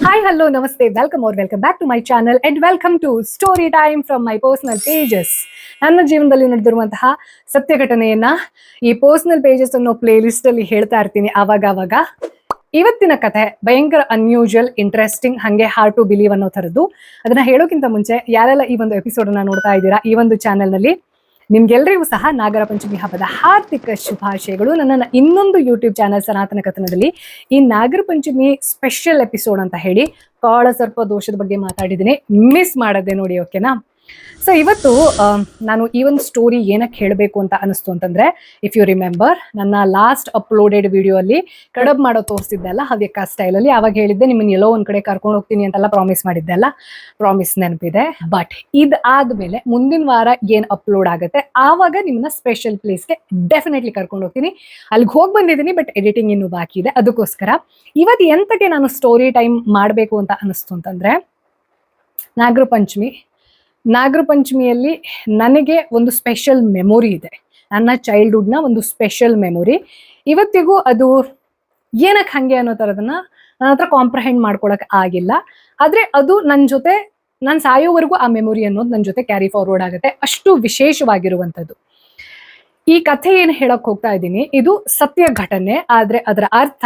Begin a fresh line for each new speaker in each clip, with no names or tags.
Hi, hello, namaste, welcome or welcome back to my channel and welcome to Story Time from my personal pages. ನನ್ನ ಜೀವನದಲ್ಲಿ ನಡೆದಿರುವಂತಹ ಸತ್ಯ ಘಟನೆಯನ್ನ ಈ personal pages ಅನ್ನೋ play list ಅಲ್ಲಿ ಹೇಳ್ತಾ ಇರ್ತೀನಿ ಆವಾಗ. ಇವತ್ತಿನ ಕಥೆ ಭಯಂಕರ ಅನ್ಯೂಜುವಲ್, ಇಂಟ್ರೆಸ್ಟಿಂಗ್, ಹಂಗೆ ಹಾರ್ಡ್ ಟು ಬಿಲೀವ್ ಅನ್ನೋ ಥರದ್ದು. ಅದನ್ನ ಹೇಳೋಕ್ಕಿಂತ ಮುಂಚೆ ಯಾರೆಲ್ಲ ಈ ಒಂದು ಎಪಿಸೋಡ್ ಅನ್ನ ನೋಡ್ತಾ ಇದ್ದೀರಾ ಈ ಒಂದು ಚಾನೆಲ್ ನಲ್ಲಿ, ನಿಮ್ಗೆಲ್ರಿಗೂ ಸಹ ನಾಗರ ಪಂಚಮಿ ಹಬ್ಬದ ಹಾರ್ದಿಕ ಶುಭಾಶಯಗಳು. ನನ್ನ ಇನ್ನೊಂದು ಯೂಟ್ಯೂಬ್ ಚಾನೆಲ್ ಸನಾತನ ಕಥನದಲ್ಲಿ ಈ ನಾಗರ ಪಂಚಮಿ ಸ್ಪೆಷಲ್ ಎಪಿಸೋಡ್ ಅಂತ ಹೇಳಿ ಕಾಳ ಸರ್ಪ ದೋಷದ ಬಗ್ಗೆ ಮಾತಾಡಿದ್ದೀನಿ, ಮಿಸ್ ಮಾಡದೆ ನೋಡಿ, ಓಕೆನಾ? ಸೊ ಇವತ್ತು ನಾನು ಈ ಒಂದು ಸ್ಟೋರಿ ಏನಕ್ಕೆ ಹೇಳಬೇಕು ಅಂತ ಅನಿಸ್ತು ಅಂತಂದ್ರೆ, ಇಫ್ ಯು ರಿಮೆಂಬರ್ ನನ್ನ ಲಾಸ್ಟ್ ಅಪ್ಲೋಡೆಡ್ ವಿಡಿಯೋ ಅಲ್ಲಿ ಕಡಬ್ ಮಾಡೋ ತೋರಿಸಿದ್ದೆ ಅಲ್ಲ ಹವ್ಯಕ ಸ್ಟೈಲ್ ಅಲ್ಲಿ, ಅವಾಗ ಹೇಳಿದ್ದೆ ನಿಮ್ಮನ್ನ ಎಲ್ಲೋ ಒಂದ್ ಕಡೆ ಕರ್ಕೊಂಡು ಹೋಗ್ತೀನಿ ಅಂತೆಲ್ಲ ಪ್ರಾಮಿಸ್ ಮಾಡಿದ್ದೆ ಅಲ್ಲ, ಪ್ರಾಮಿಸ್ ನೆನಪಿದೆ. ಬಟ್ ಇದಾದ್ಮೇಲೆ ಮುಂದಿನ ವಾರ ಏನ್ ಅಪ್ಲೋಡ್ ಆಗುತ್ತೆ ಆವಾಗ ನಿಮ್ಮನ್ನ ಸ್ಪೆಷಲ್ ಪ್ಲೇಸ್ಗೆ ಡೆಫಿನೆಟ್ಲಿ ಕರ್ಕೊಂಡು ಹೋಗ್ತೀನಿ. ಅಲ್ಲಿಗೆ ಹೋಗಿ ಬಂದಿದ್ದೀನಿ, ಬಟ್ ಎಡಿಟಿಂಗ್ ಇನ್ನೂ ಬಾಕಿ ಇದೆ. ಅದಕ್ಕೋಸ್ಕರ ಇವತ್ತು ಎಂತಕ್ಕೆ ನಾನು ಸ್ಟೋರಿ ಟೈಮ್ ಮಾಡಬೇಕು ಅಂತ ಅನಿಸ್ತು ಅಂತಂದ್ರೆ, ನಾಗರ ಪಂಚಮಿಯಲ್ಲಿ ನನಗೆ ಒಂದು ಸ್ಪೆಷಲ್ ಮೆಮೊರಿ ಇದೆ. ನನ್ನ ಚೈಲ್ಡ್ಹುಡ್ನ ಒಂದು ಸ್ಪೆಷಲ್ ಮೆಮೊರಿ. ಇವತ್ತಿಗೂ ಅದು ಏನಕ್ಕೆ ಹಂಗೆ ಅನ್ನೋ ಥರದನ್ನ ನನ್ನ ಹತ್ರ ಕಾಂಪ್ರಹೆಂಡ್ ಮಾಡ್ಕೊಳಕ್ ಆಗಿಲ್ಲ. ಆದರೆ ಅದು ನನ್ನ ಜೊತೆ ನಾನು ಸಾಯೋವರೆಗೂ ಆ ಮೆಮೊರಿ ಅನ್ನೋದು ನನ್ನ ಜೊತೆ ಕ್ಯಾರಿ ಫಾರ್ವರ್ಡ್ ಆಗುತ್ತೆ, ಅಷ್ಟು ವಿಶೇಷವಾಗಿರುವಂಥದ್ದು. ಈ ಕಥೆ ಏನು ಹೇಳಕ್ ಹೋಗ್ತಾ ಇದ್ದೀನಿ, ಇದು ಸತ್ಯ ಘಟನೆ. ಆದರೆ ಅದರ ಅರ್ಥ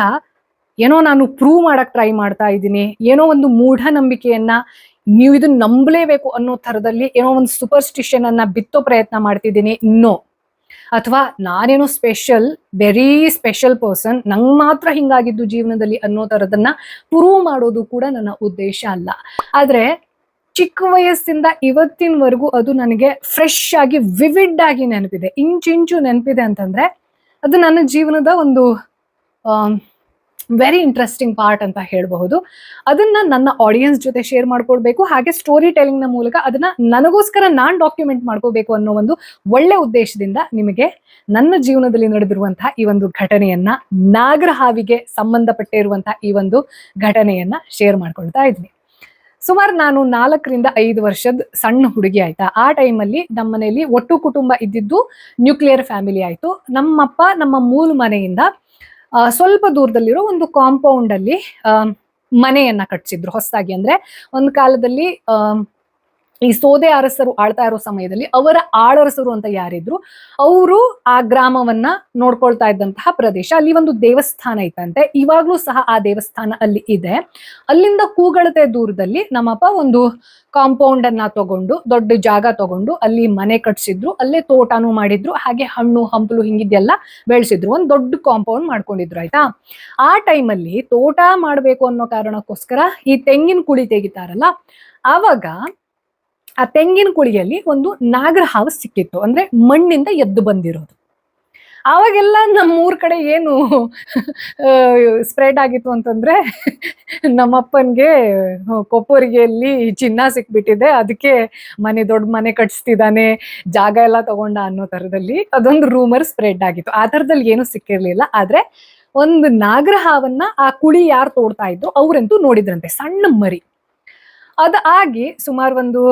ಏನೋ ನಾನು ಪ್ರೂವ್ ಮಾಡಕ್ ಟ್ರೈ ಮಾಡ್ತಾ ಇದ್ದೀನಿ, ಏನೋ ಒಂದು ಮೂಢನಂಬಿಕೆಯನ್ನ ನೀವು ಇದನ್ನ ನಂಬಲೇಬೇಕು ಅನ್ನೋ ಥರದಲ್ಲಿ ಏನೋ ಒಂದು ಸೂಪರ್ಸ್ಟಿಷನ್ ಅನ್ನ ಬಿತ್ತೋ ಪ್ರಯತ್ನ ಮಾಡ್ತಿದ್ದೀನಿ, ನೋ. ಅಥವಾ ನಾನೇನೋ ಸ್ಪೆಷಲ್, ವೆರಿ ಸ್ಪೆಷಲ್ ಪರ್ಸನ್, ನಂಗೆ ಮಾತ್ರ ಹಿಂಗಾಗಿದ್ದು ಜೀವನದಲ್ಲಿ ಅನ್ನೋ ಥರದನ್ನ ಪ್ರೂವ್ ಮಾಡೋದು ಕೂಡ ನನ್ನ ಉದ್ದೇಶ ಅಲ್ಲ. ಆದ್ರೆ ಚಿಕ್ಕ ವಯಸ್ಸಿಂದ ಇವತ್ತಿನವರೆಗೂ ಅದು ನನಗೆ ಫ್ರೆಶ್ ಆಗಿ, ವಿವಿಡ್ ಆಗಿ ನೆನಪಿದೆ, ಇಂಚು ನೆನಪಿದೆ ಅಂತಂದ್ರೆ ಅದು ನನ್ನ ಜೀವನದ ಒಂದು ವೆರಿ ಇಂಟ್ರೆಸ್ಟಿಂಗ್ ಪಾರ್ಟ್ ಅಂತ ಹೇಳಬಹುದು. ಅದನ್ನ ನನ್ನ ಆಡಿಯನ್ಸ್ ಜೊತೆ ಶೇರ್ ಮಾಡ್ಕೊಳ್ಬೇಕು, ಹಾಗೆ ಸ್ಟೋರಿ ಟೆಲಿಂಗ್ ನ ಮೂಲಕ ಅದನ್ನ ನನಗೋಸ್ಕರ ನಾನ್ ಡಾಕ್ಯುಮೆಂಟ್ ಮಾಡ್ಕೋಬೇಕು ಅನ್ನೋ ಒಂದು ಒಳ್ಳೆ ಉದ್ದೇಶದಿಂದ ನಿಮಗೆ ನನ್ನ ಜೀವನದಲ್ಲಿ ನಡೆದಿರುವಂತಹ ಈ ಒಂದು ಘಟನೆಯನ್ನ, ನಾಗರ ಹಾವಿಗೆ ಸಂಬಂಧಪಟ್ಟಿರುವಂತಹ ಈ ಒಂದು ಘಟನೆಯನ್ನ ಶೇರ್ ಮಾಡ್ಕೊಳ್ತಾ ಇದ್ದೀನಿ. ಸುಮಾರು ನಾನು 4-5 ವರ್ಷದ ಸಣ್ಣ ಹುಡುಗಿ ಆಯ್ತಾ. ಆ ಟೈಮಲ್ಲಿ ನಮ್ಮ ಮನೆಯಲ್ಲಿ ಒಟ್ಟು ಕುಟುಂಬ ಇದ್ದಿದ್ದು ನ್ಯೂಕ್ಲಿಯರ್ ಫ್ಯಾಮಿಲಿ ಆಯ್ತು. ನಮ್ಮಪ್ಪ ನಮ್ಮ ಮೂಲ ಮನೆಯಿಂದ ಸ್ವಲ್ಪ ದೂರದಲ್ಲಿರೋ ಒಂದು ಕಾಂಪೌಂಡ್ ಅಲ್ಲಿ ಮನೆಯನ್ನ ಕಟ್ಸಿದ್ರು ಹೊಸದಾಗಿ. ಅಂದ್ರೆ ಒಂದು ಕಾಲದಲ್ಲಿ ಈ ಸೋದೆ ಅರಸರು ಆಳ್ತಾ ಇರೋ ಸಮಯದಲ್ಲಿ ಅವರ ಆಳರಸರು ಅಂತ ಯಾರಿದ್ರು ಅವರು ಆ ಗ್ರಾಮವನ್ನ ನೋಡ್ಕೊಳ್ತಾ ಇದ್ದಂತಹ ಪ್ರದೇಶ. ಅಲ್ಲಿ ಒಂದು ದೇವಸ್ಥಾನ ಇತ್ತಂತೆ, ಇವಾಗ್ಲೂ ಸಹ ಆ ದೇವಸ್ಥಾನ ಅಲ್ಲಿ ಇದೆ. ಅಲ್ಲಿಂದ ಕೂಗಳತೆ ದೂರದಲ್ಲಿ ನಮ್ಮಪ್ಪ ಒಂದು ಕಾಂಪೌಂಡ್ ಅನ್ನ ತಗೊಂಡು, ದೊಡ್ಡ ಜಾಗ ತಗೊಂಡು ಅಲ್ಲಿ ಮನೆ ಕಟ್ಸಿದ್ರು, ಅಲ್ಲೇ ತೋಟನೂ ಮಾಡಿದ್ರು, ಹಾಗೆ ಹಣ್ಣು ಹಂಪಲು ಹಿಂಗಿದ್ದೆಲ್ಲ ಬೆಳೆಸಿದ್ರು. ಒಂದು ದೊಡ್ಡ ಕಾಂಪೌಂಡ್ ಮಾಡ್ಕೊಂಡಿದ್ರು ಆಯ್ತಾ. ಆ ಟೈಮಲ್ಲಿ ತೋಟ ಮಾಡ್ಬೇಕು ಅನ್ನೋ ಕಾರಣಕ್ಕೋಸ್ಕರ ಈ ತೆಂಗಿನ ಕುಳಿ ತೆಗಿತಾರಲ್ಲ, ಆವಾಗ ಆ ತೆಂಗಿನ ಕುಳಿಯಲ್ಲಿ ಒಂದು ನಾಗರ ಹಾವು ಸಿಕ್ಕಿತ್ತು, ಅಂದ್ರೆ ಮಣ್ಣಿಂದ ಎದ್ದು ಬಂದಿರೋದು. ಆವಾಗೆಲ್ಲ ನಮ್ಮೂರ್ ಕಡೆ ಏನು ಸ್ಪ್ರೆಡ್ ಆಗಿತ್ತು ಅಂತಂದ್ರೆ, ನಮ್ಮಪ್ಪನ್ಗೆ ಕೊಪ್ಪರಿಗೆಯಲ್ಲಿ ಚಿನ್ನ ಸಿಕ್ಬಿಟ್ಟಿದೆ, ಅದಕ್ಕೆ ದೊಡ್ಡ ಮನೆ ಕಟ್ಸ್ತಿದ್ದಾನೆ, ಜಾಗ ಎಲ್ಲ ತಗೊಂಡ ಅನ್ನೋ ತರದಲ್ಲಿ ಅದೊಂದು ರೂಮರ್ ಸ್ಪ್ರೆಡ್ ಆಗಿತ್ತು. ಆ ತರದಲ್ಲಿ ಏನು ಸಿಕ್ಕಿರ್ಲಿಲ್ಲ. ಆದ್ರೆ ಒಂದು ನಾಗರ ಹಾವನ್ನ ಆ ಕುಳಿ ಯಾರು ತೋಡ್ತಾ ಇದ್ರು ಅವ್ರಂತೂ ನೋಡಿದ್ರಂತೆ, ಸಣ್ಣ ಮರಿ. ಆಗಿ ಸುಮಾರು ಒಂದು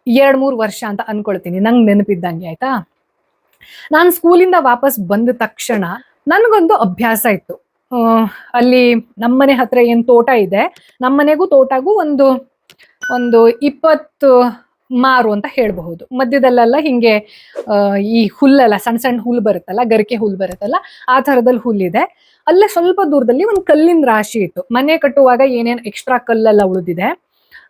2-3 ವರ್ಷ ಅಂತ ಅನ್ಕೊಳ್ತೀನಿ, ನಂಗೆ ನೆನಪಿದ್ದಂಗೆ ಆಯ್ತಾ. ನಾನು ಸ್ಕೂಲಿಂದ ವಾಪಸ್ ಬಂದ ತಕ್ಷಣ ನನಗೊಂದು ಅಭ್ಯಾಸ ಇತ್ತು. ಅಲ್ಲಿ ನಮ್ಮನೆ ಹತ್ರ ಏನ್ ತೋಟ ಇದೆ, ನಮ್ಮನೆಗೂ ತೋಟಗೂ ಒಂದು 20 ಮಾರು ಅಂತ ಹೇಳ್ಬಹುದು. ಮಧ್ಯದಲ್ಲೆಲ್ಲ ಹಿಂಗೆ ಈ ಹುಲ್ಲೆಲ್ಲ ಸಣ್ಣ ಸಣ್ಣ ಹುಲ್ ಬರುತ್ತಲ್ಲ, ಗರಿಕೆ ಹುಲ್ ಬರುತ್ತಲ್ಲ, ಆ ತರದಲ್ಲಿ ಹುಲ್ಲಿದೆ. ಅಲ್ಲೇ ಸ್ವಲ್ಪ ದೂರದಲ್ಲಿ ಒಂದು ಕಲ್ಲಿನ ರಾಶಿ ಇತ್ತು. ಮನೆ ಕಟ್ಟುವಾಗ ಏನೇನ್ ಎಕ್ಸ್ಟ್ರಾ ಕಲ್ಲೆಲ್ಲ ಉಳಿದಿದೆ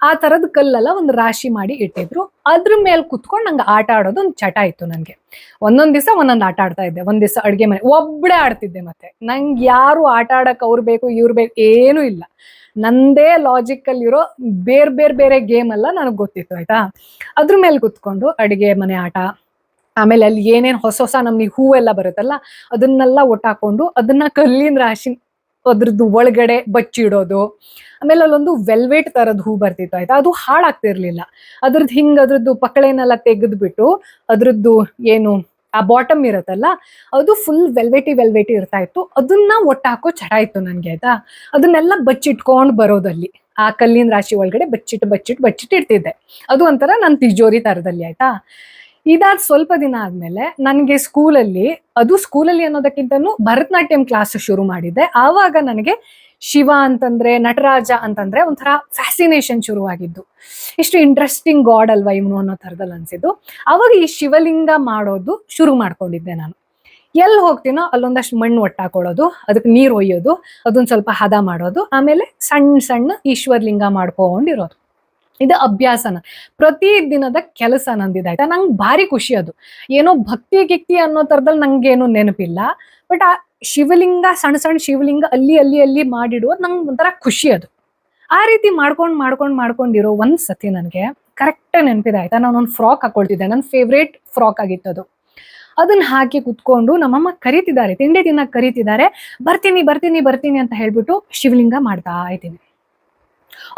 ಆ ತರದ ಕಲ್ಲೆಲ್ಲ ಒಂದು ರಾಶಿ ಮಾಡಿ ಇಟ್ಟಿದ್ರು. ಅದ್ರ ಮೇಲೆ ಕುತ್ಕೊಂಡು ನಂಗೆ ಆಟ ಆಡೋದು ಒಂದು ಚಟ ಇತ್ತು ನನ್ಗೆ. ಒಂದೊಂದ್ ದಿವಸ ಒಂದೊಂದು ಆಟ ಆಡ್ತಾ ಇದ್ದೆ. ಒಂದ್ ದಿವಸ ಅಡ್ಗೆ ಮನೆ ಒಬ್ಬಳೇ ಆಡ್ತಿದ್ದೆ. ಮತ್ತೆ ನಂಗೆ ಯಾರು ಆಟ ಆಡಕ್ ಅವ್ರು ಬೇಕು ಇವ್ರು ಬೇಕು ಏನೂ ಇಲ್ಲ, ನಂದೇ ಲಾಜಿಕಲ್ ಇರೋ ಬೇರೆ ಗೇಮ್ ಎಲ್ಲ ನನಗೆ ಗೊತ್ತಿತ್ತು ಆಯ್ತಾ. ಅದ್ರ ಮೇಲೆ ಕುತ್ಕೊಂಡು ಅಡಿಗೆ ಮನೆ ಆಟ, ಆಮೇಲೆ ಅಲ್ಲಿ ಏನೇನ್ ಹೊಸ ನಮ್ಗೆ ಹೂವೆಲ್ಲ ಬರುತ್ತಲ್ಲ ಅದನ್ನೆಲ್ಲ ಒಟ್ಟಾಕೊಂಡು ಅದನ್ನ ಕಲ್ಲಿನ ರಾಶಿ ಅದ್ರದ್ದು ಒಳಗಡೆ ಬಚ್ಚಿಡೋದು. ಆಮೇಲೆ ಅಲ್ಲೊಂದು ವೆಲ್ವೆಟ್ ತರದ್ ಹೂ ಬರ್ತಿತ್ತು ಆಯ್ತಾ, ಅದು ಹಾಳಾಗ್ತಿರ್ಲಿಲ್ಲ. ಅದ್ರದ್ದು ಪಕಳೆನೆಲ್ಲ ತೆಗೆದ್ಬಿಟ್ಟು ಅದ್ರದ್ದು ಏನು ಆ ಬಾಟಮ್ ಇರತ್ತಲ್ಲ ಅದು ಫುಲ್ ವೆಲ್ವೆಟಿ ಇರ್ತಾ ಇತ್ತು. ಅದನ್ನ ಒಟ್ಟಾಕೋ ಚಟ ಇತ್ತು ನನ್ಗೆ ಆಯ್ತಾ. ಅದನ್ನೆಲ್ಲ ಬಚ್ಚಿಟ್ಕೊಂಡ್ ಬರೋದಲ್ಲಿ ಆ ಕಲ್ಲಿನ ರಾಶಿ ಒಳಗಡೆ ಬಚ್ಚಿಟ್ಟು ಇಡ್ತಿದ್ದೆ. ಅದು ಒಂಥರ ನನ್ನ ತಿಜೋರಿ ತರದಲ್ಲಿ ಆಯ್ತಾ. ಇದಾದ ಸ್ವಲ್ಪ ದಿನ ಆದ್ಮೇಲೆ ನನಗೆ ಸ್ಕೂಲಲ್ಲಿ ಅನ್ನೋದಕ್ಕಿಂತನೂ ಭರತನಾಟ್ಯಂ ಕ್ಲಾಸ್ ಶುರು ಮಾಡಿದ್ದೆ. ಆವಾಗ ನನಗೆ ಶಿವ ಅಂತಂದ್ರೆ, ನಟರಾಜ ಅಂತಂದ್ರೆ ಒಂಥರ ಫ್ಯಾಸಿನೇಷನ್ ಶುರುವಾಗಿದ್ದು. ಇಷ್ಟು ಇಂಟ್ರೆಸ್ಟಿಂಗ್ ಗಾಡ್ ಅಲ್ವಾ ಇವನು ಅನ್ನೋ ಥರದಲ್ಲಿ ಅನ್ಸಿದ್ದು. ಅವಾಗ ಈ ಶಿವಲಿಂಗ ಮಾಡೋದು ಶುರು ಮಾಡ್ಕೊಂಡಿದ್ದೆ ನಾನು. ಎಲ್ಲಿ ಹೋಗ್ತೀನೋ ಅಲ್ಲೊಂದಷ್ಟು ಮಣ್ಣು ಒಟ್ಟಾಕೊಳ್ಳೋದು, ಅದಕ್ಕೆ ನೀರು ಒಯ್ಯೋದು, ಅದನ್ನ ಸ್ವಲ್ಪ ಹದ ಮಾಡೋದು, ಆಮೇಲೆ ಸಣ್ಣ ಸಣ್ಣ ಈಶ್ವರ್ಲಿಂಗ ಮಾಡ್ಕೊಂಡಿರೋದು. ಇದು ಅಭ್ಯಾಸನ, ಪ್ರತಿ ದಿನದ ಕೆಲಸ ನಂದಿದಾಯ್ತಾ. ನಂಗೆ ಭಾರಿ ಖುಷಿ ಅದು. ಏನೋ ಭಕ್ತಿ ಗಿಕ್ತಿ ಅನ್ನೋ ಥರದಲ್ಲಿ ನಂಗೇನು ನೆನಪಿಲ್ಲ, ಬಟ್ ಆ ಶಿವಲಿಂಗ, ಸಣ್ಣ ಸಣ್ಣ ಶಿವಲಿಂಗ ಅಲ್ಲಿ ಅಲ್ಲಿ ಅಲ್ಲಿ ಮಾಡಿಡುವುದು ನಂಗೆ ಒಂಥರ ಖುಷಿ ಅದು. ಆ ರೀತಿ ಮಾಡ್ಕೊಂಡಿರೋ ಒಂದ್ ಸತಿ ನನಗೆ ಕರೆಕ್ಟ್ ನೆನಪಿದೆ ಆಯ್ತಾ. ನಾನೊಂದು ಫ್ರಾಕ್ ಹಾಕೊಳ್ತಿದ್ದೆ, ನನ್ನ ಫೇವ್ರೇಟ್ ಫ್ರಾಕ್ ಆಗಿತ್ತು ಅದು. ಅದನ್ನ ಹಾಕಿ ಕುತ್ಕೊಂಡು ನಮ್ಮಮ್ಮ ಕರೀತಿದ್ದಾರೆ, ತಿಂಡಿ ತಿನ್ನಕ್ ಕರೀತಿದ್ದಾರೆ, ಬರ್ತೀನಿ ಬರ್ತೀನಿ ಬರ್ತೀನಿ ಅಂತ ಹೇಳ್ಬಿಟ್ಟು ಶಿವಲಿಂಗ ಮಾಡ್ತಾ ಇದ್ದೀನಿ.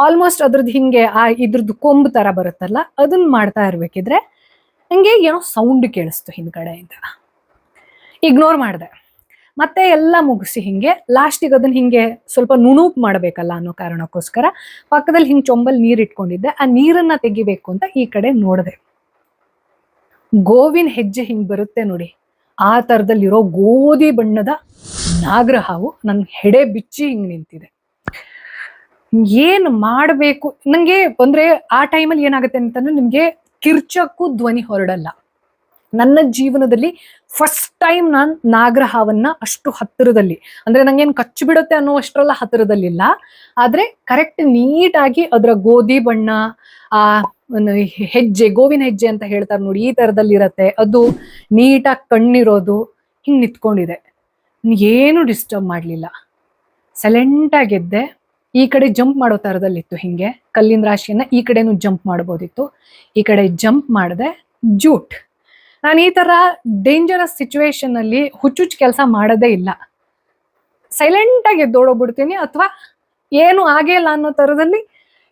ಆಲ್ಮೋಸ್ಟ್ ಅದ್ರದ್ದು ಹಿಂಗೆ ಇದ್ರದ್ದು ಕೊಂಬು ತರ ಬರುತ್ತಲ್ಲ, ಅದನ್ನ ಮಾಡ್ತಾ ಇರ್ಬೇಕಿದ್ರೆ ನಂಗೆ ಏನೋ ಸೌಂಡ್ ಕೇಳಿಸ್ತು ಹಿಂದ್ಗಡೆಯಿಂದ. ಇಗ್ನೋರ್ ಮಾಡಿದೆ, ಮತ್ತೆ ಎಲ್ಲ ಮುಗಿಸಿ ಹಿಂಗೆ ಲಾಸ್ಟಿಗೆ ಅದನ್ನ ಹಿಂಗೆ ಸ್ವಲ್ಪ ನುಣುಪ್ ಮಾಡ್ಬೇಕಲ್ಲ ಅನ್ನೋ ಕಾರಣಕ್ಕೋಸ್ಕರ ಪಕ್ಕದಲ್ಲಿ ಹಿಂಗ್ ಚೊಂಬಲ್ ನೀರ್ ಇಟ್ಕೊಂಡಿದ್ದೆ. ಆ ನೀರನ್ನ ತೆಗಿಬೇಕು ಅಂತ ಈ ಕಡೆ ನೋಡಿದೆ. ಗೋವಿನ ಹೆಜ್ಜೆ ಹಿಂಗ್ ಬರುತ್ತೆ ನೋಡಿ, ಆ ತರದಲ್ಲಿರೋ ಗೋಧಿ ಬಣ್ಣದ ನಾಗರ ಹಾವು ನನ್ ಹೆಡೆ ಬಿಚ್ಚಿ ಹಿಂಗ್ ನಿಂತಿದೆ. ಏನ್ ಮಾಡ್ಬೇಕು ನಂಗೆ ಅಂದ್ರೆ ಆ ಟೈಮಲ್ಲಿ ಏನಾಗುತ್ತೆ ಅಂತಂದ್ರೆ, ನಿಮ್ಗೆ ಕಿರ್ಚಕ್ಕೂ ಧ್ವನಿ ಹೊರಡಲ್ಲ. ನನ್ನ ಜೀವನದಲ್ಲಿ ಫಸ್ಟ್ ಟೈಮ್ ನಾನ್ ನಾಗರ ಹಾವನ್ನ ಅಷ್ಟು ಹತ್ತಿರದಲ್ಲಿ, ಅಂದ್ರೆ ನಂಗೇನ್ ಕಚ್ಚಿ ಬಿಡುತ್ತೆ ಅನ್ನೋ ಅಷ್ಟರಲ್ಲ ಹತ್ತಿರದಲ್ಲಿಲ್ಲ, ಆದ್ರೆ ಕರೆಕ್ಟ್ ನೀಟಾಗಿ ಅದರ ಗೋಧಿ ಬಣ್ಣ, ಆ ಹೆಜ್ಜೆ, ಗೋವಿನ ಹೆಜ್ಜೆ ಅಂತ ಹೇಳ್ತಾರೆ ನೋಡಿ, ಈ ತರದಲ್ಲಿ ಇರತ್ತೆ ಅದು, ನೀಟಾಗಿ ಕಣ್ಣಿರೋದು, ಹಿಂಗ್ ನಿಂತ್ಕೊಂಡಿದೆ. ಏನು ಡಿಸ್ಟರ್ಬ್ ಮಾಡ್ಲಿಲ್ಲ, ಸೈಲೆಂಟ್ ಆಗಿದ್ದೆ. ಈ ಕಡೆ ಜಂಪ್ ಮಾಡೋ ತರದಲ್ಲಿತ್ತು, ಹಿಂಗೆ ಕಲ್ಲಿನ ರಾಶಿಯನ್ನ ಈ ಕಡೆನೂ ಜಂಪ್ ಮಾಡ್ಬೋದಿತ್ತು. ಈ ಕಡೆ ಜಂಪ್ ಮಾಡಿದೆ, ಜೂಟ್. ನಾನು ಈ ತರ ಡೇಂಜರಸ್ ಸಿಚುವೇಶನ್ ಅಲ್ಲಿ ಹುಚ್ಚುಚ್ಚು ಕೆಲಸ ಮಾಡೋದೇ ಇಲ್ಲ. ಸೈಲೆಂಟ್ ಆಗಿ ಎದ್ದೋಡೋಗ್ಬಿಡ್ತೀನಿ, ಅಥವಾ ಏನು ಆಗೇ ಇಲ್ಲ ಅನ್ನೋ ತರದಲ್ಲಿ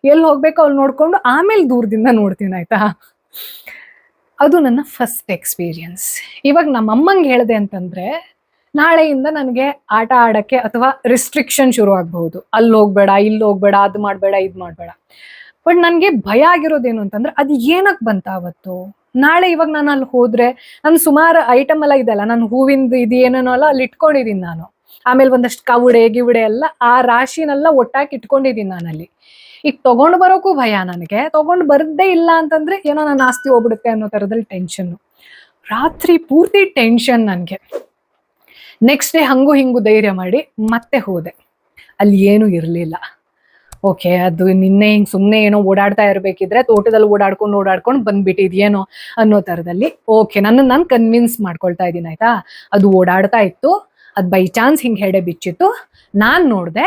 ಎಲ್ಲಿ ಹೋಗ್ಬೇಕೋ ಅಲ್ಲಿ ನೋಡ್ಕೊಂಡು ಆಮೇಲೆ ದೂರದಿಂದ ನೋಡ್ತೀನಿ ಆಯ್ತಾ. ಅದು ನನ್ನ ಫಸ್ಟ್ ಎಕ್ಸ್ಪೀರಿಯನ್ಸ್. ಇವಾಗ ನಮ್ಮ ಅಮ್ಮಂಗೆ ಹೇಳಿದೆ ಅಂತಂದ್ರೆ, ನಾಳೆಯಿಂದ ನನಗೆ ಆಟ ಆಡಕ್ಕೆ ಅಥವಾ ರಿಸ್ಟ್ರಿಕ್ಷನ್ ಶುರು ಆಗ್ಬಹುದು. ಅಲ್ಲಿ ಹೋಗ್ಬೇಡ, ಇಲ್ಲಿ ಹೋಗ್ಬೇಡ, ಅದು ಮಾಡ್ಬೇಡ, ಇದು ಮಾಡ್ಬೇಡ. ಬಟ್ ನನ್ಗೆ ಭಯ ಆಗಿರೋದೇನು ಅಂತಂದ್ರೆ, ಅದು ಏನಕ್ ಬಂತ ಅವತ್ತು. ನಾಳೆ ಇವಾಗ ನಾನು ಅಲ್ಲಿ ಹೋದ್ರೆ, ನಾನು ಸುಮಾರು ಐಟಮ್ ಎಲ್ಲ ಇದೆಲ್ಲ, ನಾನು ಹೂವಿಂದ ಇದು ಏನೇನೋ ಅಲ್ಲ ಅಲ್ಲಿ ಇಟ್ಕೊಂಡಿದೀನಿ ನಾನು. ಆಮೇಲೆ ಒಂದಷ್ಟು ಕವುಡೆ ಗಿವುಡೆ ಎಲ್ಲ ಆ ರಾಶಿನೆಲ್ಲ ಒಟ್ಟಾಗಿ ಇಟ್ಕೊಂಡಿದೀನಿ ನಾನಲ್ಲಿ. ಈಗ ತಗೊಂಡು ಬರೋಕ್ಕೂ ಭಯ ನನಗೆ. ತಗೊಂಡು ಬರದೇ ಇಲ್ಲ ಅಂತಂದ್ರೆ ಏನೋ ನನ್ನ ಆಸ್ತಿ ಹೋಗ್ಬಿಡುತ್ತೆ ಅನ್ನೋ ತರದಲ್ಲಿ ಟೆನ್ಷನ್. ರಾತ್ರಿ ಪೂರ್ತಿ ಟೆನ್ಷನ್ ನನ್ಗೆ. ನೆಕ್ಸ್ಟ್ ಡೇ ಹಂಗೂ ಹಿಂಗೂ ಧೈರ್ಯ ಮಾಡಿ ಮತ್ತೆ ಹೋದೆ. ಅಲ್ಲಿ ಏನೂ ಇರಲಿಲ್ಲ. ಓಕೆ, ಅದು ನಿನ್ನೆ ಹಿಂಗೆ ಸುಮ್ಮನೆ ಏನೋ ಓಡಾಡ್ತಾ ಇರಬೇಕಿದ್ರೆ ತೋಟದಲ್ಲಿ ಓಡಾಡ್ಕೊಂಡು ಬಂದ್ಬಿಟ್ಟಿದ್ಯೇನೋ ಅನ್ನೋ ಥರದಲ್ಲಿ ಓಕೆ, ನಾನು ಕನ್ವಿನ್ಸ್ ಮಾಡ್ಕೊಳ್ತಾ ಇದ್ದೀನಿ ಆಯ್ತಾ. ಅದು ಓಡಾಡ್ತಾ ಇತ್ತು, ಅದು ಬೈ ಚಾನ್ಸ್ ಹಿಂಗೆ ಹೆಡೆ ಬಿಚ್ಚಿತ್ತು, ನಾನು ನೋಡಿದೆ,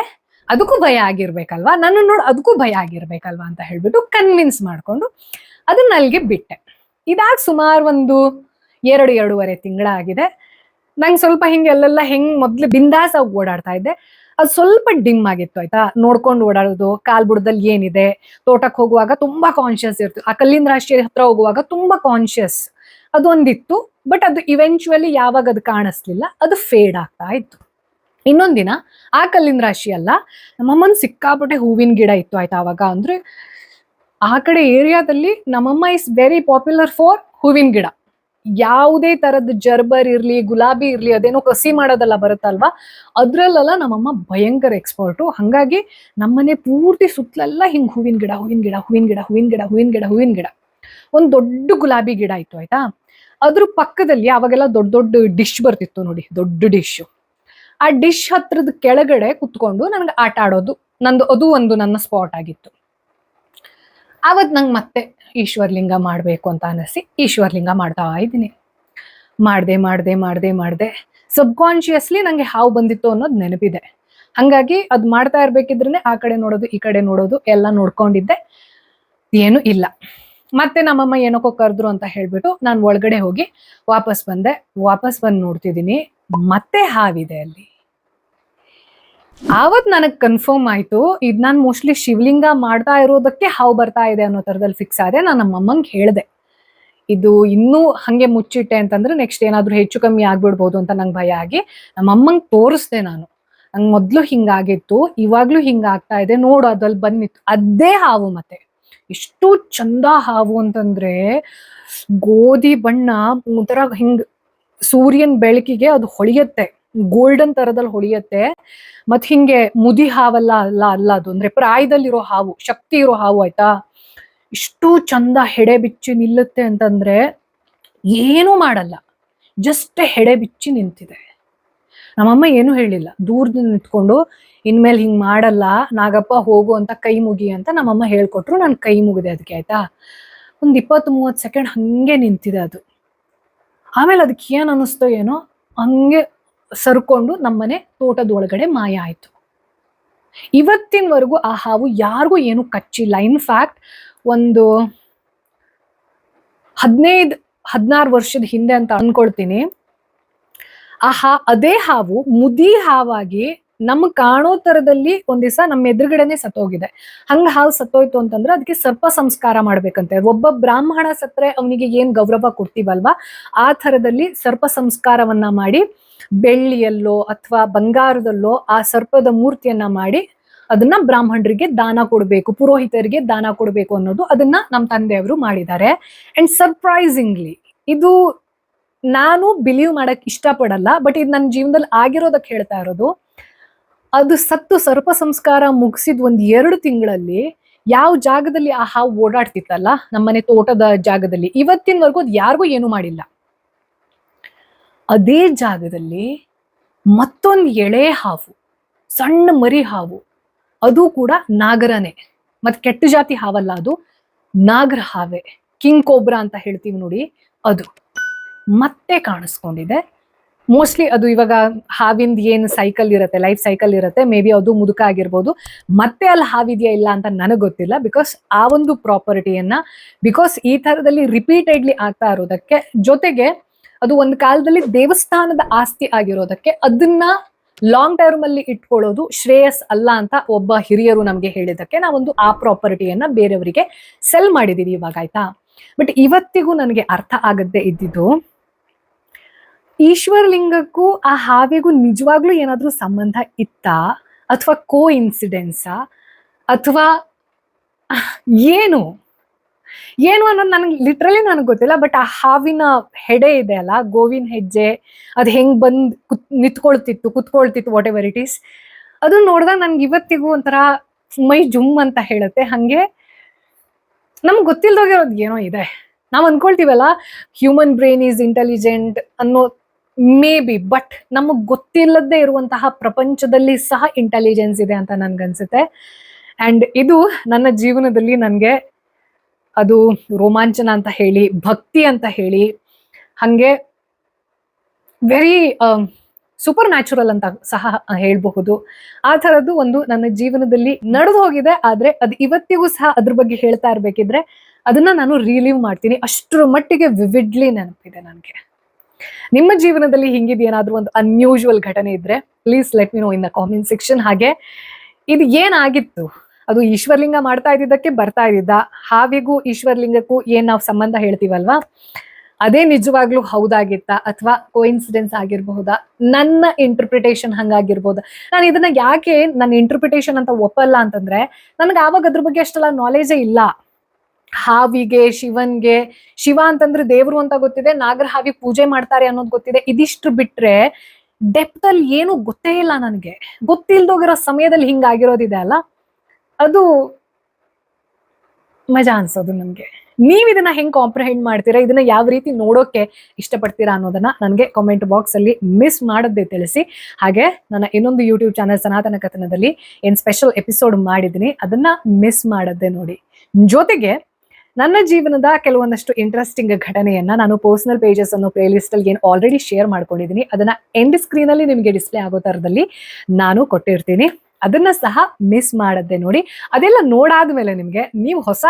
ಅದಕ್ಕೂ ಭಯ ಆಗಿರ್ಬೇಕಲ್ವಾ, ನನ್ನ ನೋಡಿ ಅದಕ್ಕೂ ಭಯ ಆಗಿರ್ಬೇಕಲ್ವಾ ಅಂತ ಹೇಳ್ಬಿಟ್ಟು ಕನ್ವಿನ್ಸ್ ಮಾಡ್ಕೊಂಡು ಅದನ್ನ ಅಲ್ಲಿಗೆ ಬಿಟ್ಟೆ. ಇದಾಗ ಸುಮಾರು ಒಂದು 2-2.5 ತಿಂಗಳಾಗಿದೆ. ನಂಗೆ ಸ್ವಲ್ಪ ಹಿಂಗೆ ಎಲ್ಲೆಲ್ಲ ಹೆಂಗ್ ಮೊದ್ಲು ಬಿಂದಾಸ್ ಆಗಿ ಓಡಾಡ್ತಾ ಇದ್ದೆ, ಅದು ಸ್ವಲ್ಪ ಡಿಮ್ ಆಗಿತ್ತು ಆಯ್ತಾ. ನೋಡ್ಕೊಂಡು ಓಡಾಡೋದು, ಕಾಲ್ ಬುಡದಲ್ಲಿ ಏನಿದೆ, ತೋಟಕ್ಕೆ ಹೋಗುವಾಗ ತುಂಬಾ ಕಾನ್ಶಿಯಸ್ ಇರ್ತು, ಆ ಕಲ್ಲಿನ ರಾಶಿ ಹತ್ರ ಹೋಗುವಾಗ ತುಂಬಾ ಕಾನ್ಶಿಯಸ್ ಅದೊಂದಿತ್ತು. ಬಟ್ ಅದು ಇವೆಂಚುವಲಿ ಯಾವಾಗ ಅದು ಕಾಣಿಸ್ಲಿಲ್ಲ, ಅದು ಫೇಡ್ ಆಗ್ತಾ ಇತ್ತು. ಇನ್ನೊಂದಿನ ಆ ಕಲ್ಲಿನ ರಾಶಿ ಅಲ್ಲ, ನಮ್ಮಮ್ಮನ ಸಿಕ್ಕಾಪಟ್ಟೆ ಹೂವಿನ ಗಿಡ ಇತ್ತು ಆಯ್ತಾ. ಅವಾಗ ಅಂದ್ರೆ ಆ ಕಡೆ ಏರಿಯಾದಲ್ಲಿ ನಮ್ಮಮ್ಮ ಇಸ್ ವೆರಿ ಪಾಪ್ಯುಲರ್ ಫಾರ್ ಹೂವಿನ ಗಿಡ. ಯಾವುದೇ ತರದ ಜರ್ಬರ್ ಇರ್ಲಿ, ಗುಲಾಬಿ ಇರ್ಲಿ, ಅದೇನೋ ಕಸಿ ಮಾಡೋದೆಲ್ಲ ಬರುತ್ತಲ್ವಾ, ಅದ್ರಲ್ಲೆಲ್ಲ ನಮ್ಮಮ್ಮ ಭಯಂಕರ ಎಕ್ಸ್ಪರ್ಟು. ಹಂಗಾಗಿ ನಮ್ಮನೆ ಪೂರ್ತಿ ಸುತ್ತಲೆಲ್ಲ ಹಿಂಗ್ ಹೂವಿನ ಗಿಡ ಹೂವಿನ ಗಿಡ ಹೂವಿನ ಗಿಡ ಹೂವಿನ ಗಿಡ ಹೂವಿನ ಗಿಡ ಹೂವಿನ ಗಿಡ. ಒಂದ್ ದೊಡ್ಡ ಗುಲಾಬಿ ಗಿಡ ಇತ್ತು ಆಯ್ತಾ. ಅದ್ರ ಪಕ್ಕದಲ್ಲಿ ಅವಾಗೆಲ್ಲ ದೊಡ್ಡ ದೊಡ್ಡ ಡಿಶ್ ಬರ್ತಿತ್ತು ನೋಡಿ, ದೊಡ್ಡ ಡಿಶ್. ಆ ಡಿಶ್ ಹತ್ರದ ಕೆಳಗಡೆ ಕುತ್ಕೊಂಡು ನನ್ಗೆ ಆಟ ಆಡೋದು ಅದು ಒಂದು ನನ್ನ ಸ್ಪಾಟ್ ಆಗಿತ್ತು. ಅವತ್ ನಂಗೆ ಮತ್ತೆ ಈಶ್ವರ್ಲಿಂಗ ಮಾಡ್ಬೇಕು ಅಂತ ಅನಿಸಿ ಈಶ್ವರ್ಲಿಂಗ ಮಾಡ್ತಾ ಇದ್ದೀನಿ. ಮಾಡ್ದೆ ಸಬ್ ಕಾನ್ಶಿಯಸ್ಲಿ ನಂಗೆ ಹಾವು ಬಂದಿತ್ತು ಅನ್ನೋದು ನೆನಪಿದೆ. ಹಂಗಾಗಿ ಅದ್ ಮಾಡ್ತಾ ಇರ್ಬೇಕಿದ್ರೆ ಆ ಕಡೆ ನೋಡೋದು ಈ ಕಡೆ ನೋಡೋದು ಎಲ್ಲ ನೋಡ್ಕೊಂಡಿದ್ದೆ, ಏನು ಇಲ್ಲ. ಮತ್ತೆ ನಮ್ಮಮ್ಮ ಏನಕ್ಕೋ ಕರೆದ್ರು ಅಂತ ಹೇಳ್ಬಿಟ್ಟು ನಾನು ಒಳಗಡೆ ಹೋಗಿ ವಾಪಸ್ ಬಂದು ನೋಡ್ತಿದ್ದೀನಿ, ಮತ್ತೆ ಹಾವಿದೆ ಅಲ್ಲಿ. ಆವತ್ ನನಗ್ ಕನ್ಫರ್ಮ್ ಆಯ್ತು, ಇದ್ ನಾನ್ ಮೋಸ್ಟ್ಲಿ ಶಿವಲಿಂಗ ಮಾಡ್ತಾ ಇರೋದಕ್ಕೆ ಹಾವು ಬರ್ತಾ ಇದೆ ಅನ್ನೋ ತರದಲ್ಲಿ ಫಿಕ್ಸ್ ಆದೆ. ನಾನು ನಮ್ಮಮ್ಮಂಗೆ ಹೇಳ್ದೆ, ಇದು ಇನ್ನೂ ಹಂಗೆ ಮುಚ್ಚಿಟ್ಟೆ ಅಂತಂದ್ರೆ ನೆಕ್ಸ್ಟ್ ಏನಾದ್ರು ಹೆಚ್ಚು ಕಮ್ಮಿ ಆಗ್ಬಿಡ್ಬೋದು ಅಂತ ನಂಗೆ ಭಯ ಆಗಿ ನಮ್ಮಮ್ಮಂಗೆ ತೋರಿಸ್ದೆ ನಾನು. ನಂಗೆ ಮೊದ್ಲು ಹಿಂಗಾಗಿತ್ತು, ಇವಾಗ್ಲೂ ಹಿಂಗಾಗ್ತಾ ಇದೆ ನೋಡು, ಅದ್ರಲ್ಲಿ ಬಂದಿತ್ತು ಅದೇ ಹಾವು. ಮತ್ತೆ ಎಷ್ಟು ಚಂದ ಹಾವು ಅಂತಂದ್ರೆ, ಗೋಧಿ ಬಣ್ಣ ಒಂಥರ ಹಿಂಗ್ ಸೂರ್ಯನ್ ಬೆಳಕಿಗೆ ಅದು ಹೊಳೆಯುತ್ತೆ. ಗೋಲ್ಡನ್ ತರದಲ್ಲಿ ಹೊಳಿಯತ್ತೆ. ಮತ್ ಹಿಂಗೆ ಮುದಿ ಹಾವಲ್ಲ ಅಲ್ಲ ಅದು, ಅಂದ್ರೆ ಪ್ರಾಯದಲ್ಲಿರೋ ಹಾವು, ಶಕ್ತಿ ಇರೋ ಹಾವು ಆಯ್ತಾ. ಇಷ್ಟು ಚಂದ ಹೆಡೆ ಬಿಚ್ಚಿ ನಿಲ್ಲುತ್ತೆ ಅಂತಂದ್ರೆ ಏನೂ ಮಾಡಲ್ಲ, ಜಸ್ಟ್ ಹೆಡೆ ಬಿಚ್ಚಿ ನಿಂತಿದೆ. ನಮ್ಮಮ್ಮ ಏನು ಹೇಳಿಲ್ಲ, ದೂರದಿಂದ ನಿಂತ್ಕೊಂಡು ಇನ್ಮೇಲೆ ಹಿಂಗ್ ಮಾಡಲ್ಲ ನಾಗಪ್ಪ ಹೋಗು ಅಂತ ಕೈ ಮುಗಿ ಅಂತ ನಮ್ಮಮ್ಮ ಹೇಳ್ಕೊಟ್ರು. ನಾನು ಕೈ ಮುಗಿದೆ ಅದಕ್ಕೆ ಆಯ್ತಾ. ಒಂದ್ 20-30 ಸೆಕೆಂಡ್ ಹಂಗೆ ನಿಂತಿದೆ ಅದು. ಆಮೇಲೆ ಅದಕ್ಕೆ ಏನ್ ಅನ್ನಿಸ್ತೋ ಏನೋ ಹಂಗೆ ಸರ್ಕೊಂಡು ನಮ್ಮನೆ ತೋಟದ ಒಳಗಡೆ ಮಾಯ ಆಯ್ತು. ಇವತ್ತಿನವರೆಗೂ ಆ ಹಾವು ಯಾರಿಗೂ ಏನು ಕಚ್ಚಿಲ್ಲ. ಇನ್ಫ್ಯಾಕ್ಟ್ ಒಂದು 15-16 ವರ್ಷದ ಹಿಂದೆ ಅಂತ ಅನ್ಕೊಳ್ತೀನಿ, ಅದೇ ಹಾವು ಮುದಿ ಹಾವಾಗಿ ನಮ್ಗ್ ಕಾಣೋ ತರದಲ್ಲಿ ಒಂದ್ ದಿವಸ ನಮ್ಮ ಎದುರುಗಡೆನೆ ಸತ್ತೋಗಿದೆ. ಹಂಗ ಹಾವು ಸತ್ತೋಯ್ತು ಅಂತಂದ್ರೆ ಅದಕ್ಕೆ ಸರ್ಪ ಸಂಸ್ಕಾರ ಮಾಡ್ಬೇಕಂತೆ. ಒಬ್ಬ ಬ್ರಾಹ್ಮಣ ಸತ್ರೆ ಅವನಿಗೆ ಏನ್ ಗೌರವ ಕೊಡ್ತೀವಲ್ವಾ, ಆ ಥರದಲ್ಲಿ ಸರ್ಪ ಸಂಸ್ಕಾರವನ್ನ ಮಾಡಿ ಬೆಳ್ಳಿಯಲ್ಲೋ ಅಥವಾ ಬಂಗಾರದಲ್ಲೋ ಆ ಸರ್ಪದ ಮೂರ್ತಿಯನ್ನ ಮಾಡಿ ಅದನ್ನ ಬ್ರಾಹ್ಮಣರಿಗೆ ದಾನ ಕೊಡ್ಬೇಕು, ಪುರೋಹಿತರಿಗೆ ದಾನ ಕೊಡ್ಬೇಕು ಅನ್ನೋದು ಅದನ್ನ ನಮ್ಮ ತಂದೆಯವರು ಮಾಡಿದ್ದಾರೆ. ಅಂಡ್ ಸರ್ಪ್ರೈಸಿಂಗ್ಲಿ ಇದು ನಾನು ಬಿಲೀವ್ ಮಾಡಕ್ ಇಷ್ಟಪಡಲ್ಲ, ಬಟ್ ಇದು ನನ್ನ ಜೀವನದಲ್ಲಿ ಆಗಿರೋದಕ್ಕೆ ಹೇಳ್ತಾ ಇರೋದು. ಅದು ಸತ್ತು ಸರ್ಪ ಸಂಸ್ಕಾರ ಮುಗಿಸಿದ 1-2 ತಿಂಗಳಲ್ಲಿ ಯಾವ ಜಾಗದಲ್ಲಿ ಆ ಹಾವು ಓಡಾಡ್ತಿತ್ತಲ್ಲ ನಮ್ಮನೆ ತೋಟದ ಜಾಗದಲ್ಲಿ, ಇವತ್ತಿನವರೆಗೂ ಅದು ಯಾರಿಗೂ ಏನು ಮಾಡಿಲ್ಲ. ಅದೇ ಜಾಗದಲ್ಲಿ ಮತ್ತೊಂದು ಎಳೆ ಹಾವು, ಸಣ್ಣ ಮರಿ ಹಾವು, ಅದು ಕೂಡ ನಾಗರನೇ, ಮತ್ ಕೆಟ್ಟ ಜಾತಿ ಹಾವಲ್ಲ, ಅದು ನಾಗರ ಹಾವೆ, ಕಿಂಗ್ ಕೋಬ್ರಾ ಅಂತ ಹೇಳ್ತೀವಿ ನೋಡಿ, ಅದು ಮತ್ತೆ ಕಾಣಿಸ್ಕೊಂಡಿದೆ. ಮೋಸ್ಟ್ಲಿ ಅದು ಇವಾಗ ಹಾವಿಂದ ಏನ್ ಸೈಕಲ್ ಇರುತ್ತೆ, ಲೈಫ್ ಸೈಕಲ್ ಇರುತ್ತೆ, ಮೇ ಬಿ ಅದು ಮುದುಕ ಆಗಿರ್ಬೋದು. ಮತ್ತೆ ಅಲ್ಲಿ ಹಾವಿದೆಯಾ ಇಲ್ಲ ಅಂತ ನನಗೆ ಗೊತ್ತಿಲ್ಲ. ಬಿಕಾಸ್ ಆ ಒಂದು ಪ್ರಾಪರ್ಟಿಯನ್ನ, ಬಿಕಾಸ್ ಈ ತರದಲ್ಲಿ ರಿಪೀಟೆಡ್ಲಿ ಆಗ್ತಾ ಇರೋದಕ್ಕೆ, ಜೊತೆಗೆ ಅದು ಒಂದು ಕಾಲದಲ್ಲಿ ದೇವಸ್ಥಾನದ ಆಸ್ತಿ ಆಗಿರೋದಕ್ಕೆ ಅದನ್ನ ಲಾಂಗ್ ಟರ್ಮ್ ಅಲ್ಲಿ ಇಟ್ಕೊಳ್ಳೋದು ಶ್ರೇಯಸ್ ಅಲ್ಲ ಅಂತ ಒಬ್ಬ ಹಿರಿಯರು ನಮ್ಗೆ ಹೇಳಿದಕ್ಕೆ ನಾವೊಂದು ಆ ಪ್ರಾಪರ್ಟಿಯನ್ನ ಬೇರೆಯವರಿಗೆ ಸೆಲ್ ಮಾಡಿದೀವಿ ಇವಾಗ ಆಯ್ತಾ. ಬಟ್ ಇವತ್ತಿಗೂ ನನಗೆ ಅರ್ಥ ಆಗದ್ದೇ ಇದ್ದಿದ್ದು, ಈಶ್ವರಲಿಂಗಕ್ಕೂ ಆ ಹಾವಿಗೂ ನಿಜವಾಗ್ಲೂ ಏನಾದ್ರೂ ಸಂಬಂಧ ಇತ್ತಾ ಅಥವಾ ಕೋ ಇನ್ಸಿಡೆನ್ಸಾ ಅಥವಾ ಏನು ಅನ್ನೋದು ನನಗೆ ಲಿಟ್ರಲಿ ನನಗೆ ಗೊತ್ತಿಲ್ಲ. ಬಟ್ ಆ ಹಾವಿನ ಹೆಡೆ ಇದೆ ಅಲ್ಲ, ಗೋವಿನ ಹೆಜ್ಜೆ, ಅದು ಹೆಂಗ್ ಬಂದ್ ಕುತ್ಕೊಳ್ತಿತ್ತು ವಾಟ್ ಎವರ್ ಇಟ್ ಈಸ್, ಅದು ನೋಡಿದಾಗ ನನ್ಗೆ ಇವತ್ತಿಗೂ ಒಂಥರ ಮೈ ಜುಮ್ ಅಂತ ಹೇಳುತ್ತೆ. ಹಂಗೆ ನಮ್ಗೆ ಗೊತ್ತಿಲ್ದೋಗಿರೋದು ಏನೋ ಇದೆ. ನಾವ್ ಅನ್ಕೊಳ್ತೀವಲ್ಲ ಹ್ಯೂಮನ್ ಬ್ರೈನ್ ಈಸ್ ಇಂಟೆಲಿಜೆಂಟ್ ಅನ್ನೋ, ಮೇ ಬಿ, ಬಟ್ ನಮಗ್ ಗೊತ್ತಿಲ್ಲದೆ ಇರುವಂತಹ ಪ್ರಪಂಚದಲ್ಲಿ ಸಹ ಇಂಟೆಲಿಜೆನ್ಸ್ ಇದೆ ಅಂತ ನನ್ಗನ್ಸುತ್ತೆ. ಅಂಡ್ ಇದು ನನ್ನ ಜೀವನದಲ್ಲಿ ನನ್ಗೆ ಅದು ರೋಮಾಂಚನ ಅಂತ ಹೇಳಿ, ಭಕ್ತಿ ಅಂತ ಹೇಳಿ, ಹಂಗೆ ವೆರಿ ಸೂಪರ್ ನ್ಯಾಚುರಲ್ ಅಂತ ಸಹ ಹೇಳ್ಬಹುದು. ಆ ಥರದ್ದು ಒಂದು ನನ್ನ ಜೀವನದಲ್ಲಿ ನಡೆದು ಹೋಗಿದೆ. ಆದ್ರೆ ಅದು ಇವತ್ತಿಗೂ ಸಹ ಅದ್ರ ಬಗ್ಗೆ ಹೇಳ್ತಾ ಇರ್ಬೇಕಿದ್ರೆ ಅದನ್ನ ನಾನು ರಿಲೀವ್ ಮಾಡ್ತೀನಿ, ಅಷ್ಟರ ಮಟ್ಟಿಗೆ ವಿವಿಡ್ಲಿ ನೆನಪಿದೆ ನನಗೆ. ನಿಮ್ಮ ಜೀವನದಲ್ಲಿ ಹಿಂಗಿದೇನಾದ್ರೂ ಒಂದು ಅನ್ಯೂಶುವಲ್ ಘಟನೆ ಇದ್ರೆ please let me no in the comment section. ಹಾಗೆ ಇದು ಏನಾಗಿತ್ತು, ಅದು ಈಶ್ವರಲಿಂಗ ಮಾಡ್ತಾ ಇದ್ದಿದ್ದಕ್ಕೆ ಬರ್ತಾ ಇದ್ದಿದ್ದ, ಹಾವಿಗೂ ಈಶ್ವರಲಿಂಗಕ್ಕೂ ಏನ್ ನಾವು ಸಂಬಂಧ ಹೇಳ್ತೀವಲ್ವಾ, ಅದೇ ನಿಜವಾಗ್ಲೂ ಹೌದಾಗಿತ್ತಾ ಅಥವಾ ಕೋಇನ್ಸಿಡೆನ್ಸ್ ಆಗಿರಬಹುದಾ, ನನ್ನ ಇಂಟರ್ಪ್ರಿಟೇಷನ್ ಹಂಗಾಗಿರ್ಬೋದಾ. ನಾನು ಇದನ್ನ ಯಾಕೆ ನನ್ನ ಇಂಟರ್ಪ್ರಿಟೇಷನ್ ಅಂತ ಒಪ್ಪಲ್ಲ ಅಂತಂದ್ರೆ, ನನಗೆ ಆವಾಗ ಅದ್ರ ಬಗ್ಗೆ ಅಷ್ಟೆಲ್ಲ ನಾಲೆಜೇ ಇಲ್ಲ. ಹಾವಿಗೆ, ಶಿವನ್ಗೆ, ಶಿವ ಅಂತಂದ್ರೆ ದೇವ್ರು ಅಂತ ಗೊತ್ತಿದೆ, ನಾಗರ ಹಾವಿ ಪೂಜೆ ಮಾಡ್ತಾರೆ ಅನ್ನೋದು ಗೊತ್ತಿದೆ. ಇದಿಷ್ಟು ಬಿಟ್ರೆ ಡೆಪ್ತ್ ಅಲ್ಲಿ ಏನು ಗೊತ್ತೇ ಇಲ್ಲ ನನಗೆ. ಗೊತ್ತಿಲ್ದೋಗಿರೋ ಸಮಯದಲ್ಲಿ ಹಿಂಗಾಗಿರೋದಿದೆ ಅಲ್ಲ, ಅದು ಮಜಾ ಅನ್ಸೋದು ನನ್ಗೆ. ನೀವ್ ಇದನ್ನ ಹೆಂಗ್ ಕಾಂಪ್ರಹೆಂಡ್ ಮಾಡ್ತೀರಾ, ಇದನ್ನ ಯಾವ ರೀತಿ ನೋಡೋಕೆ ಇಷ್ಟಪಡ್ತೀರಾ ಅನ್ನೋದನ್ನ ನನಗೆ ಕಾಮೆಂಟ್ ಬಾಕ್ಸ್ ಅಲ್ಲಿ ಮಿಸ್ ಮಾಡದೆ ತಿಳಿಸಿ. ಹಾಗೆ ನನ್ನ ಇನ್ನೊಂದು ಯೂಟ್ಯೂಬ್ ಚಾನಲ್ ಸನಾತನ ಕಥನದಲ್ಲಿ ಏನ್ ಸ್ಪೆಷಲ್ ಎಪಿಸೋಡ್ ಮಾಡಿದೀನಿ, ಅದನ್ನ ಮಿಸ್ ಮಾಡದೆ ನೋಡಿ. ಜೊತೆಗೆ ನನ್ನ ಜೀವನದ ಕೆಲವೊಂದಷ್ಟು ಇಂಟ್ರೆಸ್ಟಿಂಗ್ ಘಟನೆಯನ್ನ ನಾನು ಪರ್ಸನಲ್ ಪೇಜಸ್ ಅನ್ನೋ ಪ್ಲೇ ಲಿಸ್ಟ್ ಅಲ್ಲಿ ಏನು ಆಲ್ರೆಡಿ ಶೇರ್ ಮಾಡ್ಕೊಂಡಿದ್ದೀನಿ, ಅದನ್ನ ಎಂಡ್ ಸ್ಕ್ರೀನ್ ಅಲ್ಲಿ ನಿಮಗೆ ಡಿಸ್ಪ್ಲೇ ಆಗೋ ತರದಲ್ಲಿ ನಾನು ಕೊಟ್ಟಿರ್ತೀನಿ. ಅದನ್ನ ಸಹ ಮಿಸ್ ಮಾಡದೆ ನೋಡಿ. ಅದೆಲ್ಲ ನೋಡಾದ್ಮೇಲೆ ನಿಮ್ಗೆ, ನೀವು ಹೊಸ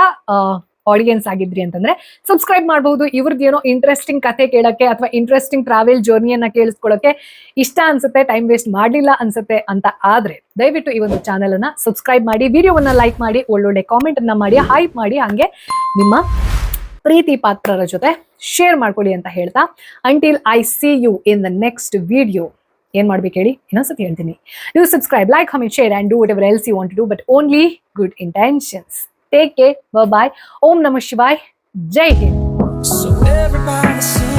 ಆಡಿಯನ್ಸ್ ಆಗಿದ್ರಿ ಅಂತಂದ್ರೆ ಸಬ್ಸ್ಕ್ರೈಬ್ ಮಾಡಬಹುದು. ಇವ್ರದ್ದು ಏನೋ ಇಂಟ್ರೆಸ್ಟಿಂಗ್ ಕಥೆ ಕೇಳಕ್ಕೆ ಅಥವಾ ಇಂಟ್ರೆಸ್ಟಿಂಗ್ ಟ್ರಾವೆಲ್ ಜರ್ನಿಯನ್ನ ಕೇಳಿಸ್ಕೊಳ್ಳೋಕೆ ಇಷ್ಟ ಅನ್ಸುತ್ತೆ, ಟೈಮ್ ವೇಸ್ಟ್ ಮಾಡಲಿಲ್ಲ ಅನ್ಸುತ್ತೆ ಅಂತ ಆದ್ರೆ ದಯವಿಟ್ಟು ಈ ಒಂದು ಚಾನೆಲ್ ಅನ್ನ ಸಬ್ಸ್ಕ್ರೈಬ್ ಮಾಡಿ, ವಿಡಿಯೋವನ್ನ ಲೈಕ್ ಮಾಡಿ, ಒಳ್ಳೊಳ್ಳೆ ಕಾಮೆಂಟ್ ಅನ್ನ ಮಾಡಿ, ಹೈಪ್ ಮಾಡಿ, ಹಂಗೆ ನಿಮ್ಮ ಪ್ರೀತಿ ಪಾತ್ರರ ಜೊತೆ ಶೇರ್ ಮಾಡ್ಕೊಳ್ಳಿ ಅಂತ ಹೇಳ್ತಾ, until I see you in the next video, ಏನ್ ಮಾಡ್ಬೇಕು ಹೇಳಿ ಇನ್ನೊಂದ್ಸತಿ ಹೇಳ್ತೀನಿ. You subscribe, like, comment, share and do whatever else you want to do, but only good intentions. Take care. Bye bye. Om Namah Shivaya. Jai Hind. So everybody